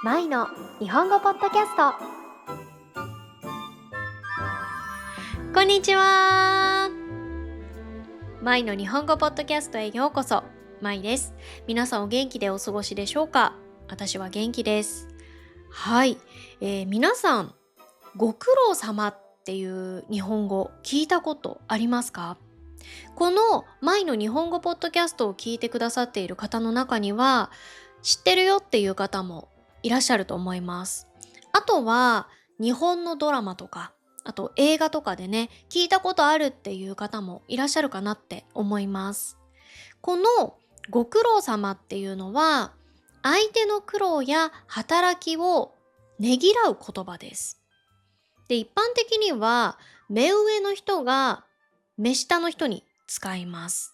マイの日本語ポッドキャスト。こんにちは。マイの日本語ポッドキャストへようこそ。マイです。皆さんお元気でお過ごしでしょうか？私は元気です。はい、皆さんご苦労様っていう日本語聞いたことありますか？このマイの日本語ポッドキャストを聞いてくださっている方の中には知ってるよっていう方もいらっしゃると思います。あとは日本のドラマとか、あと映画とかでね、聞いたことあるっていう方もいらっしゃるかなって思います。このご苦労様っていうのは、相手の苦労や働きをねぎらう言葉です。で、一般的には目上の人が目下の人に使います。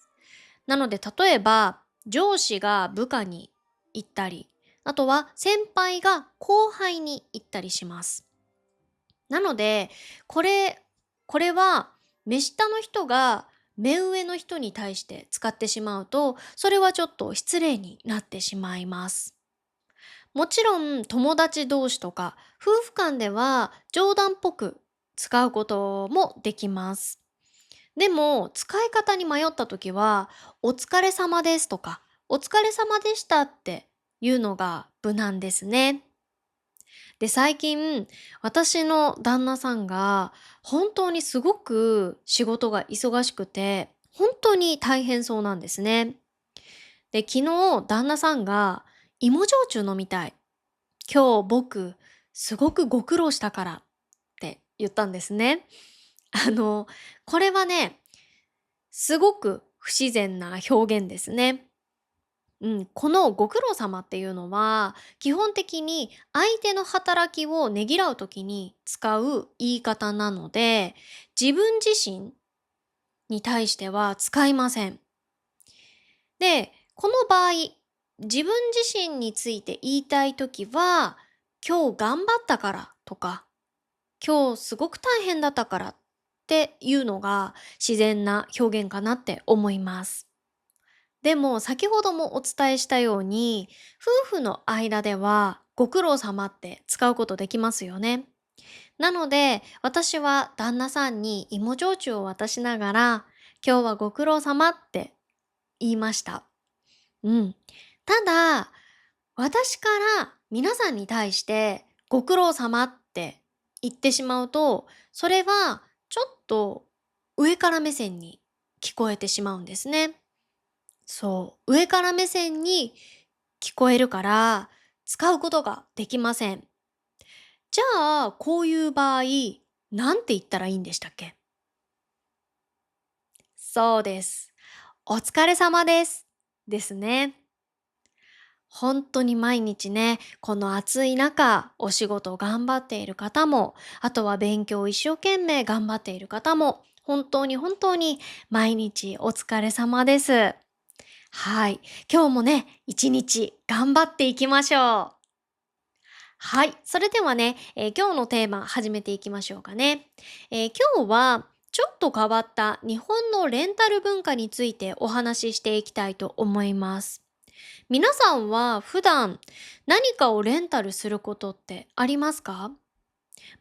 なので例えば上司が部下に言ったり、あとは先輩が後輩に言ったりします。なのでこれこれは目下の人が目上の人に対して使ってしまうと、それはちょっと失礼になってしまいます。もちろん友達同士とか夫婦間では冗談っぽく使うこともできます。でも使い方に迷った時は「お疲れ様です」とか「お疲れ様でした」っていうのが無難ですね。で、最近私の旦那さんが本当にすごく仕事が忙しくて本当に大変そうなんですね。で、昨日旦那さんが芋焼酎飲みたい。今日僕すごくご苦労したからって言ったんですね。あの、これはね、すごく不自然な表現ですね。このご苦労様っていうのは、基本的に相手の働きをねぎらうときに使う言い方なので、自分自身に対しては使いません。で、この場合、自分自身について言いたいときは、今日頑張ったからとか、今日すごく大変だったからっていうのが自然な表現かなって思います。でも先ほどもお伝えしたように、夫婦の間ではご苦労様って使うことできますよね。なので私は旦那さんに芋焼酎を渡しながら、今日はご苦労様って言いました。うん。ただ、私から皆さんに対してご苦労様って言ってしまうと、それはちょっと上から目線に聞こえてしまうんですね。そう、上から目線に聞こえるから、使うことができません。じゃあ、こういう場合、なんて言ったらいいんでしたっけ？そうです。お疲れ様です。ですね。本当に毎日ね、この暑い中、お仕事を頑張っている方も、あとは勉強を一生懸命頑張っている方も、本当に毎日お疲れ様です。はい。今日もね、一日頑張っていきましょう。はい。それではね、今日のテーマ始めていきましょうかね。今日はちょっと変わった日本のレンタル文化についてお話ししていきたいと思います。皆さんは普段何かをレンタルすることってありますか？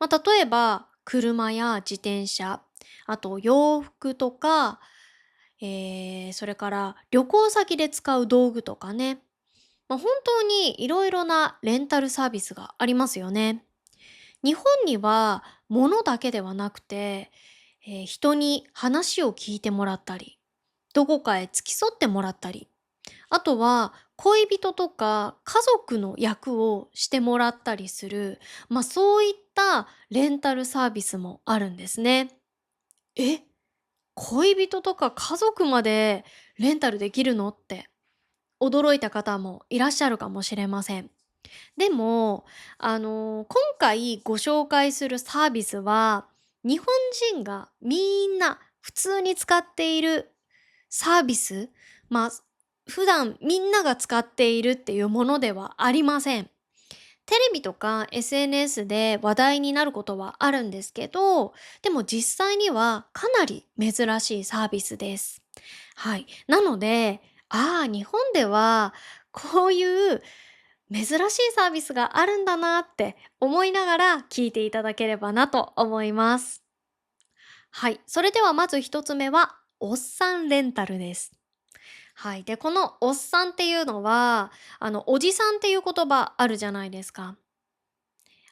例えば車や自転車、あと洋服とか、それから旅行先で使う道具とかね。本当にいろいろなレンタルサービスがありますよね。日本には物だけではなくて、人に話を聞いてもらったり、どこかへ付き添ってもらったり、あとは恋人とか家族の役をしてもらったりする、そういったレンタルサービスもあるんですね。え、恋人とか家族までレンタルできるのって驚いた方もいらっしゃるかもしれません。でも、今回ご紹介するサービスは、日本人がみんな普通に使っているサービス、まあ、普段みんなが使っているっていうものではありません。テレビとか SNS で話題になることはあるんですけど、でも実際にはかなり珍しいサービスです。はい。なので、日本ではこういう珍しいサービスがあるんだなって思いながら聞いていただければなと思います。はい。それではまず一つ目は、おっさんレンタルです。はい。で、このおっさんっていうのは、おじさんっていう言葉あるじゃないですか。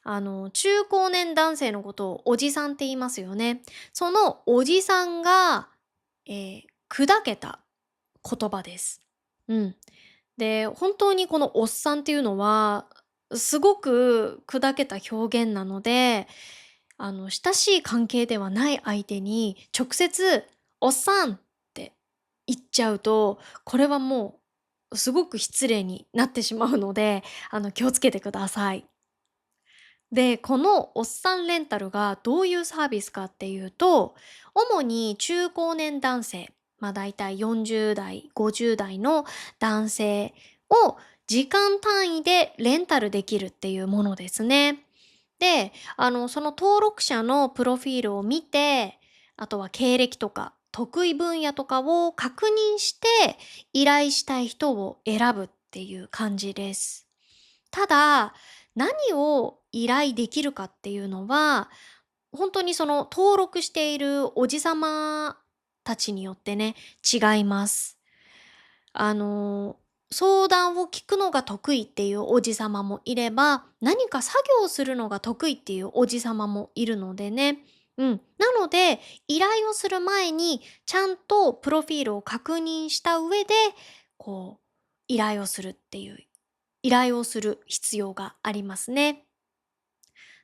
中高年男性のことをおじさんって言いますよね。そのおじさんが、砕けた言葉です。うん。で、本当にこのおっさんっていうのは、すごく砕けた表現なので、親しい関係ではない相手に直接「おっさん」って言っちゃうと、これはもうすごく失礼になってしまうので、気をつけてください。で、このおっさんレンタルがどういうサービスかっていうと、主に中高年男性、だいたい40代、50代の男性を時間単位でレンタルできるっていうものですね。で、その登録者のプロフィールを見て、あとは経歴とか得意分野とかを確認して依頼したい人を選ぶっていう感じです。ただ、何を依頼できるかっていうのは、本当にその登録しているおじさまたちによってね、違います。あの、相談を聞くのが得意っていうおじさまもいれば、何か作業をするのが得意っていうおじさまもいるのでね。うん。なので、依頼をする前に、ちゃんとプロフィールを確認した上で、こう、依頼をするっていう依頼をする必要がありますね。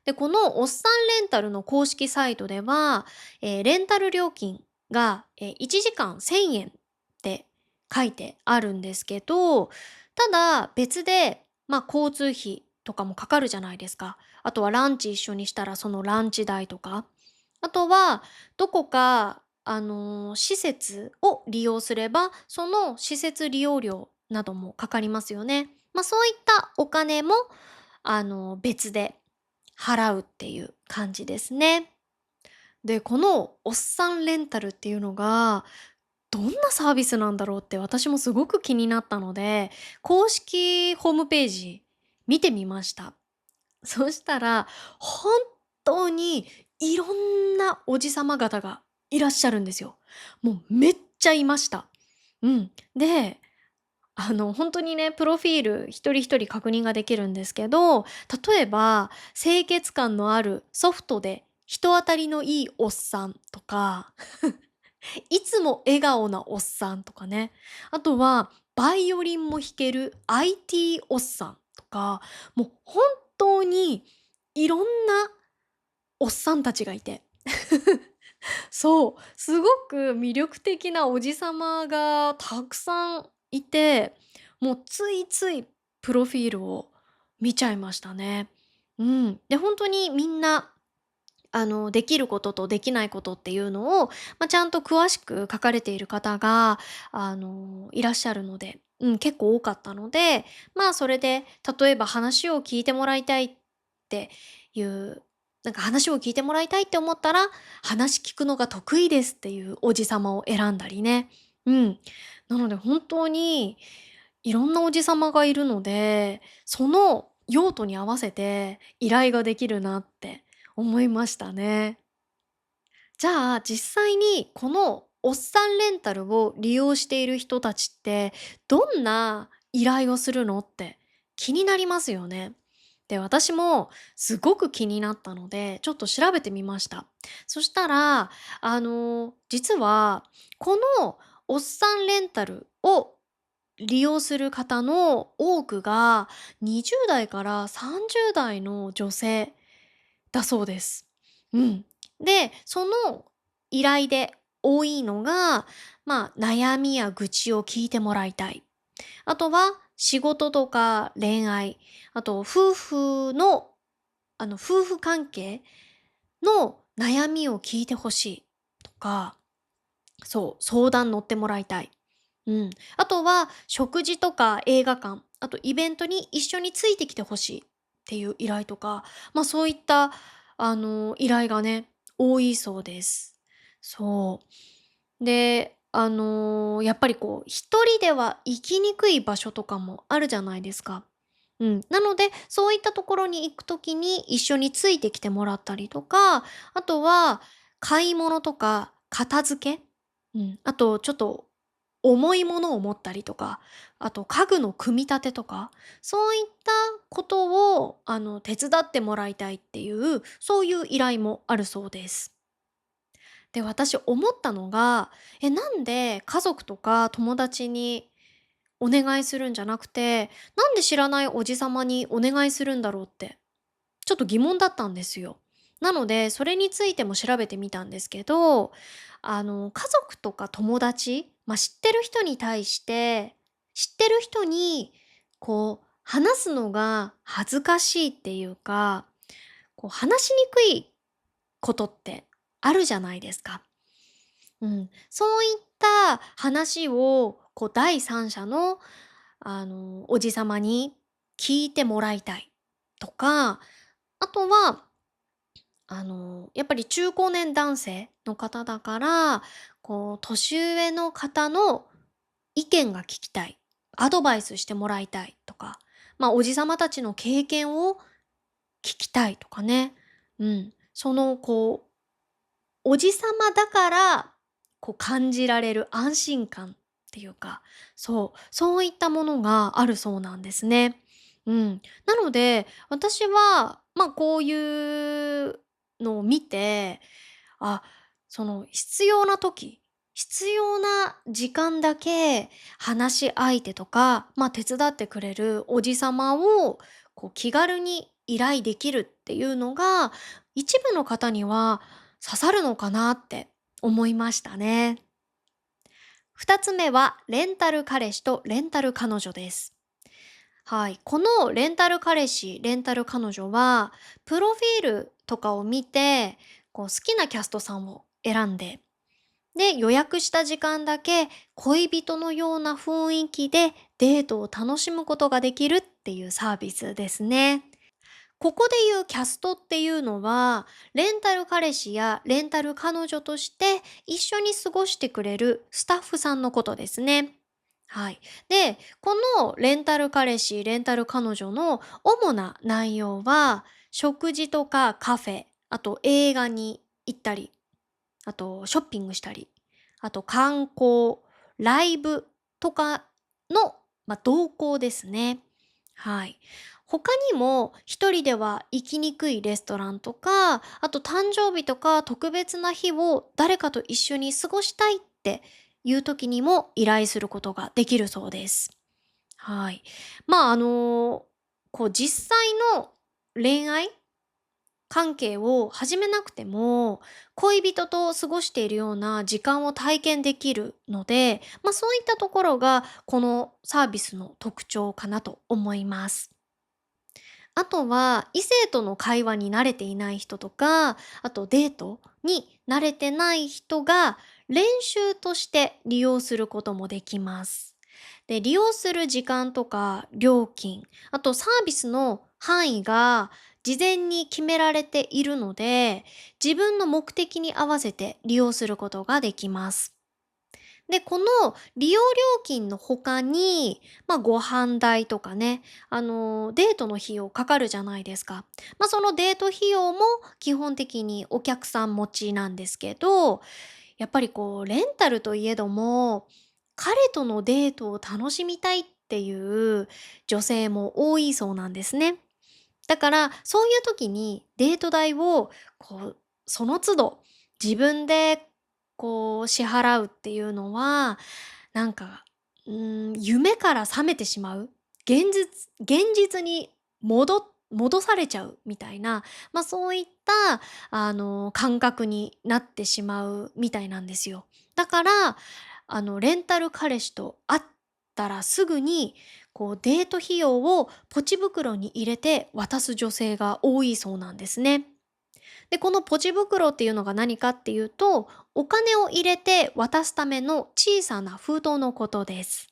で、このおっさんレンタルの公式サイトでは、レンタル料金が、1時間1000円って書いてあるんですけど、ただ別で、交通費とかもかかるじゃないですか。あとはランチ一緒にしたらそのランチ代とか。あとは、どこか、施設を利用すれば、その施設利用料などもかかりますよね。そういったお金も、別で払うっていう感じですね。で、このおっさんレンタルっていうのが、どんなサービスなんだろうって私もすごく気になったので、公式ホームページ見てみました。そしたら、本当にいろんなおじさま方がいらっしゃるんですよ。もうめっちゃいました。うん。で、本当にね、プロフィール一人一人確認ができるんですけど、例えば、清潔感のあるソフトで人当たりのいいおっさんとか、いつも笑顔なおっさんとかね。あとは、バイオリンも弾ける IT おっさんとか、もう本当にいろんなおっさんたちがいて。そう、すごく魅力的なおじさまがたくさんいて、もうついついプロフィールを見ちゃいましたね。うん。で、本当にみんなできることとできないことっていうのを、ちゃんと詳しく書かれている方が、いらっしゃるので、結構多かったので、それで、例えば話を聞いてもらいたいっていう、なんか話を聞いてもらいたいって思ったら、話聞くのが得意ですっていうおじさまを選んだりね。うん。なので本当に、いろんなおじさまがいるので、その用途に合わせて依頼ができるなって思いましたね。じゃあ実際にこのおっさんレンタルを利用している人たちってどんな依頼をするのって気になりますよね。で、私もすごく気になったのでちょっと調べてみました。そしたら、実はこのおっさんレンタルを利用する方の多くが20代から30代の女性だそうです。うん。で、その依頼で多いのが、悩みや愚痴を聞いてもらいたい。あとは仕事とか恋愛、あと夫婦関係の悩みを聞いてほしいとか、そう、相談乗ってもらいたい。うん。あとは食事とか映画館、あとイベントに一緒についてきてほしいっていう依頼とか、そういった、依頼がね、多いそうです。そう。で、やっぱり一人では行きにくい場所とかもあるじゃないですか。うん。なので、そういったところに行くときに一緒についてきてもらったりとか、あとは買い物とか片付け、あとちょっと重いものを持ったりとか、あと家具の組み立てとか、そういったことを手伝ってもらいたいっていう、そういう依頼もあるそうです。で、私思ったのが、なんで家族とか友達にお願いするんじゃなくて、なんで知らないおじさまにお願いするんだろうって、ちょっと疑問だったんですよ。なので、それについても調べてみたんですけど、家族とか友達、知ってる人に対して、知ってる人に、話すのが恥ずかしいっていうか、話しにくいことってあるじゃないですか。そういった話を、第三者の、おじさまに聞いてもらいたいとか、あとは、やっぱり中高年男性の方だから、年上の方の意見が聞きたい、アドバイスしてもらいたいとか、おじさまたちの経験を聞きたいとかね。おじさまだから、感じられる安心感っていうか、そういったものがあるそうなんですね。なので、私は、こういうのを見て、あ、その必要な時間だけ話し相手とか、手伝ってくれるおじさまを、気軽に依頼できるっていうのが、一部の方には刺さるのかなって思いましたね。二つ目は、レンタル彼氏とレンタル彼女です。はい。このレンタル彼氏、レンタル彼女は、プロフィールとかを見て、好きなキャストさんを選んで、で、予約した時間だけ恋人のような雰囲気でデートを楽しむことができるっていうサービスですね。ここでいうキャストっていうのは、レンタル彼氏やレンタル彼女として一緒に過ごしてくれるスタッフさんのことですね。はい。で、このレンタル彼氏、レンタル彼女の主な内容は、食事とかカフェ、あと映画に行ったり、あとショッピングしたり、あと観光、ライブとかの、動向ですね。はい。他にも一人では行きにくいレストランとか、あと誕生日とか特別な日を誰かと一緒に過ごしたいっていう時にも依頼することができるそうです。はい。実際の恋愛関係を始めなくても、恋人と過ごしているような時間を体験できるので、そういったところがこのサービスの特徴かなと思います。あとは、異性との会話に慣れていない人とか、あとデートに慣れてない人が練習として利用することもできます。で、利用する時間とか料金、あとサービスの範囲が事前に決められているので、自分の目的に合わせて利用することができます。で、この利用料金の他に、ご飯代とかね、デートの費用かかるじゃないですか。そのデート費用も基本的にお客さん持ちなんですけど、やっぱりレンタルといえども、彼とのデートを楽しみたいっていう女性も多いそうなんですね。だから、そういう時にデート代を、その都度自分で、支払うっていうのは、なんか、夢から覚めてしまう、現実に戻されちゃうみたいな、そういった、感覚になってしまうみたいなんですよ。だから、レンタル彼氏と会ったらすぐにデート費用をポチ袋に入れて渡す女性が多いそうなんですね。で、このポチ袋っていうのが何かっていうと、お金を入れて渡すための小さな封筒のことです。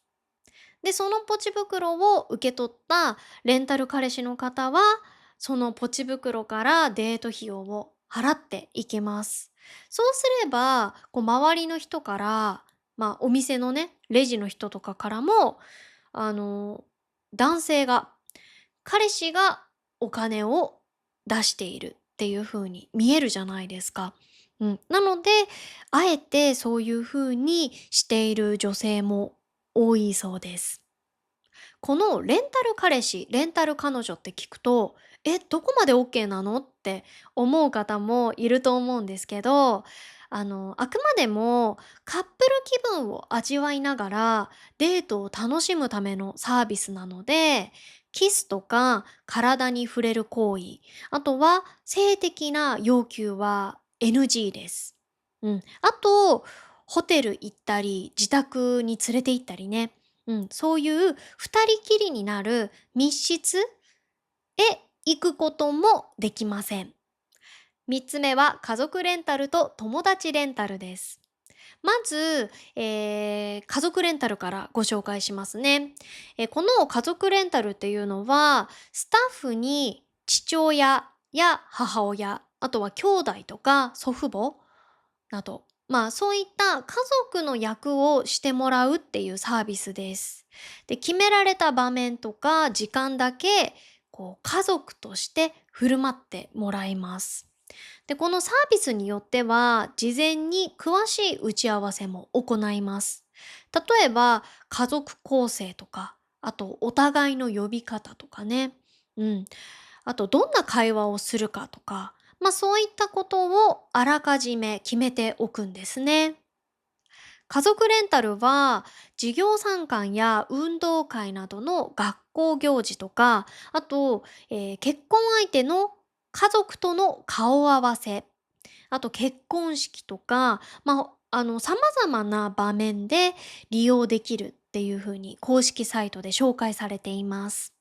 で、そのポチ袋を受け取ったレンタル彼氏の方は、そのポチ袋からデート費用を払っていきます。そうすれば、周りの人からお店のね、レジの人とかからも、あの、男性が、彼氏がお金を出しているっていう風に見えるじゃないですか。なので、あえてそういう風にしている女性も多いそうです。このレンタル彼氏、レンタル彼女って聞くと、どこまで OK なのって思う方もいると思うんですけど、あくまでもカップル気分を味わいながらデートを楽しむためのサービスなので、キスとか体に触れる行為、あとは性的な要求は NG です。あと、ホテル行ったり、自宅に連れて行ったりね。そういう二人きりになる密室へ行くこともできません。三つ目は家族レンタルと友達レンタルです。まず、家族レンタルからご紹介しますね。この家族レンタルっていうのは、スタッフに父親や母親、あとは兄弟とか祖父母など、そういった家族の役をしてもらうっていうサービスです。で、決められた場面とか時間だけ、家族として振る舞ってもらいます。で、このサービスによっては、事前に詳しい打ち合わせも行います。例えば、家族構成とか、あと、お互いの呼び方とかね。うん。あと、どんな会話をするかとか、そういったことをあらかじめ決めておくんですね。家族レンタルは、授業参観や運動会などの学校行事とか、あと、結婚相手の家族との顔合わせ、あと結婚式とか、様々な場面で利用できるっていう風に公式サイトで紹介されています。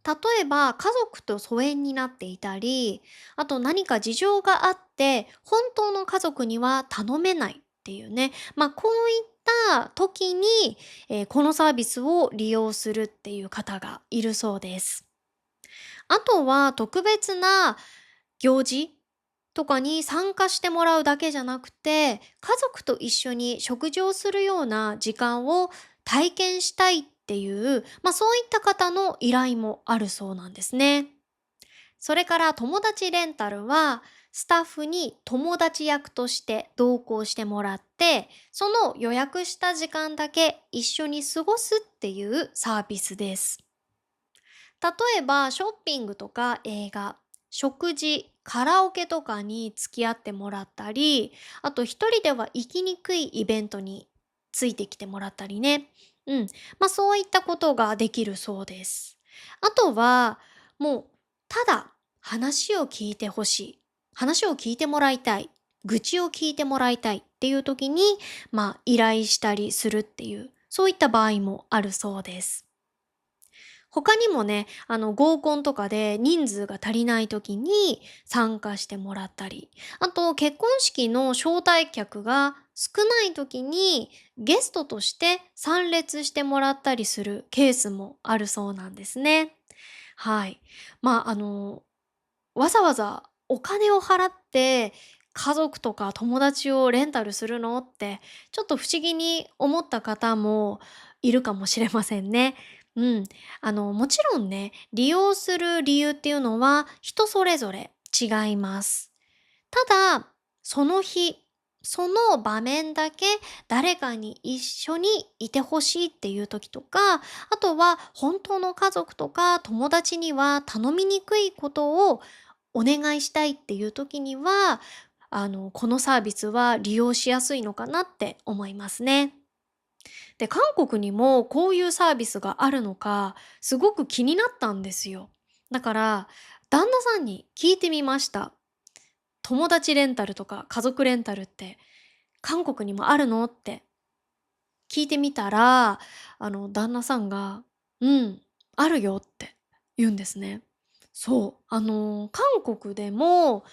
例えば家族と疎遠になっていたり、あと何か事情があって本当の家族には頼めないっていうね、こういった時に、このサービスを利用するっていう方がいるそうです。あとは特別な行事とかに参加してもらうだけじゃなくて、家族と一緒に食事をするような時間を体験したいっていう、そういった方の依頼もあるそうなんですね。それから友達レンタルは、スタッフに友達役として同行してもらって、その予約した時間だけ一緒に過ごすっていうサービスです。例えばショッピングとか映画、食事、カラオケとかに付き合ってもらったり、あと一人では行きにくいイベントについてきてもらったりね。うん。そういったことができるそうです。あとは、もう、ただ話を聞いてほしい。話を聞いてもらいたい。愚痴を聞いてもらいたいっていう時に、依頼したりするっていう、そういった場合もあるそうです。他にもね、合コンとかで人数が足りない時に参加してもらったり、あと結婚式の招待客が少ない時にゲストとして参列してもらったりするケースもあるそうなんですね。はい。わざわざお金を払って家族とか友達をレンタルするのってちょっと不思議に思った方もいるかもしれませんね。うん。もちろんね、利用する理由っていうのは人それぞれ違います。ただ、その日、その場面だけ誰かに一緒にいてほしいっていう時とか、あとは本当の家族とか友達には頼みにくいことをお願いしたいっていう時には、このサービスは利用しやすいのかなって思いますね。で、韓国にもこういうサービスがあるのか、すごく気になったんですよ。だから、旦那さんに聞いてみました。友達レンタルとか家族レンタルって韓国にもあるのって聞いてみたら、旦那さんが、うん、あるよって言うんですね。そう、韓国でも、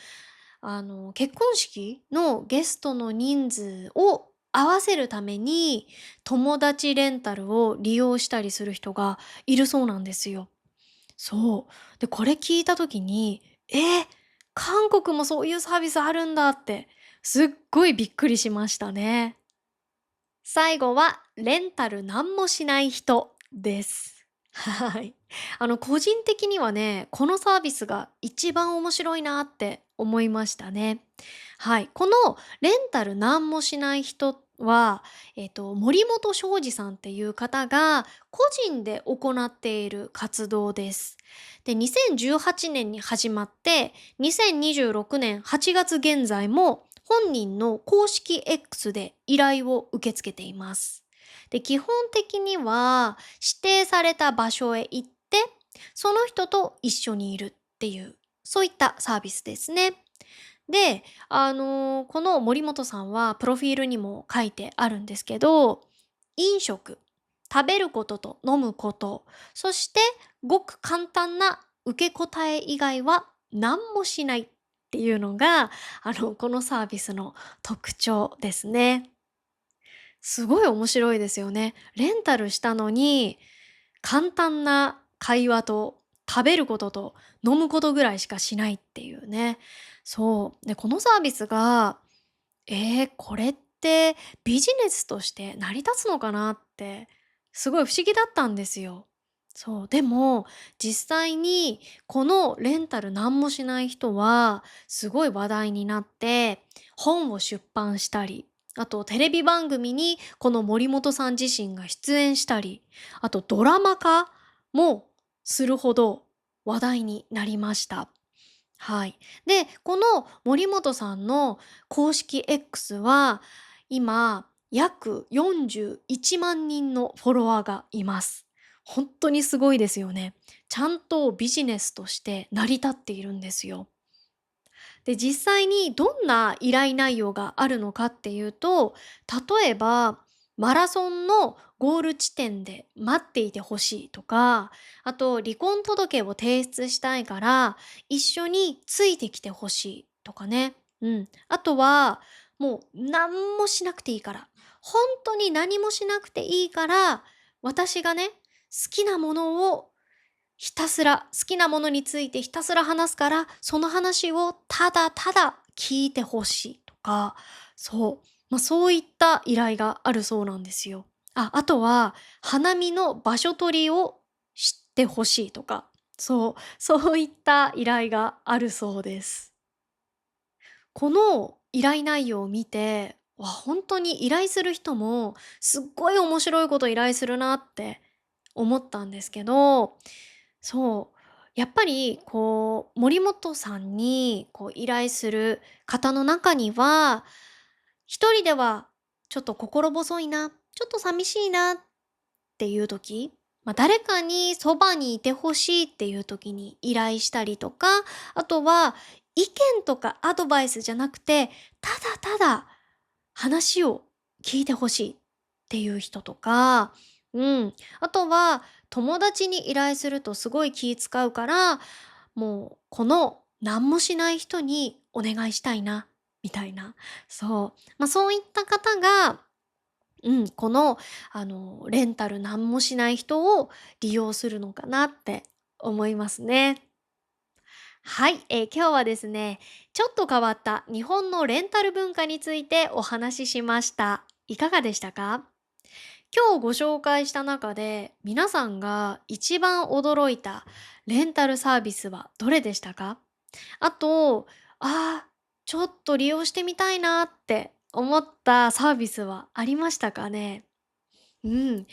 結婚式のゲストの人数を合わせるために、友達レンタルを利用したりする人がいるそうなんですよ。そう。で、これ聞いた時に、韓国もそういうサービスあるんだって、すっごいびっくりしましたね。最後は、レンタルなんもしない人です。はい。個人的にはね、このサービスが一番面白いなって思いましたね。はい。このレンタルなんもしない人は、森本庄司さんっていう方が個人で行っている活動です。で、2018年に始まって、2026年8月現在も本人の公式 X で依頼を受け付けています。で、基本的には指定された場所へ行って、その人と一緒にいるっていう、そういったサービスですね。で、この森本さんはプロフィールにも書いてあるんですけど、飲食、食べることと飲むこと、そしてごく簡単な受け答え以外は何もしないっていうのが、このサービスの特徴ですね。すごい面白いですよね。レンタルしたのに、簡単な会話と食べることと飲むことぐらいしかしないっていうね。そう。で、このサービスが、これってビジネスとして成り立つのかなって、すごい不思議だったんですよ。そう。でも、実際にこのレンタルなんもしない人は、すごい話題になって、本を出版したり、あとテレビ番組にこの森本さん自身が出演したり、あとドラマ化もするほど話題になりました。はい。で、この森本さんの公式 X は、今、約41万人のフォロワーがいます。本当にすごいですよね。ちゃんとビジネスとして成り立っているんですよ。で、実際にどんな依頼内容があるのかっていうと、例えば、マラソンのゴール地点で待っていてほしいとか、あと離婚届を提出したいから一緒についてきてほしいとかね。うん。あとは、もう何もしなくていいから。本当に何もしなくていいから、私がね、好きなものをひたすら好きなものについてひたすら話すから、その話をただただ聞いてほしいとか、そう、そういった依頼があるそうなんですよ。あとは、花見の場所取りを知ってほしいとか、そう、そういった依頼があるそうです。この依頼内容を見て、本当に依頼する人もすっごい面白いこと依頼するなって思ったんですけど、そう。やっぱり森本さんに依頼する方の中には、一人ではちょっと心細いな、ちょっと寂しいなっていう時、誰かにそばにいてほしいっていう時に依頼したりとか、あとは意見とかアドバイスじゃなくて、ただただ話を聞いてほしいっていう人とか、うん。あとは、友達に依頼するとすごい気使うから、もう、この何もしない人にお願いしたいな、みたいな。そう。そういった方が、この、レンタル何もしない人を利用するのかなって思いますね。はい、今日はですね、ちょっと変わった日本のレンタル文化についてお話ししました。いかがでしたか？今日ご紹介した中で、皆さんが一番驚いたレンタルサービスはどれでしたか？あと、ちょっと利用してみたいなって思ったサービスはありましたかね？うん。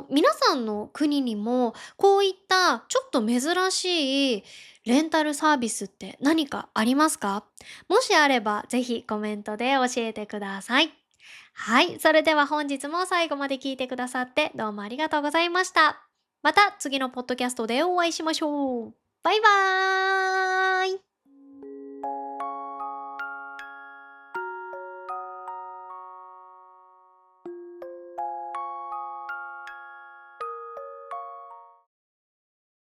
皆さんの国にも、こういったちょっと珍しいレンタルサービスって何かありますか？もしあれば、ぜひコメントで教えてください。はい。それでは本日も最後まで聞いてくださってどうもありがとうございました。また次のポッドキャストでお会いしましょう。バイバーイ。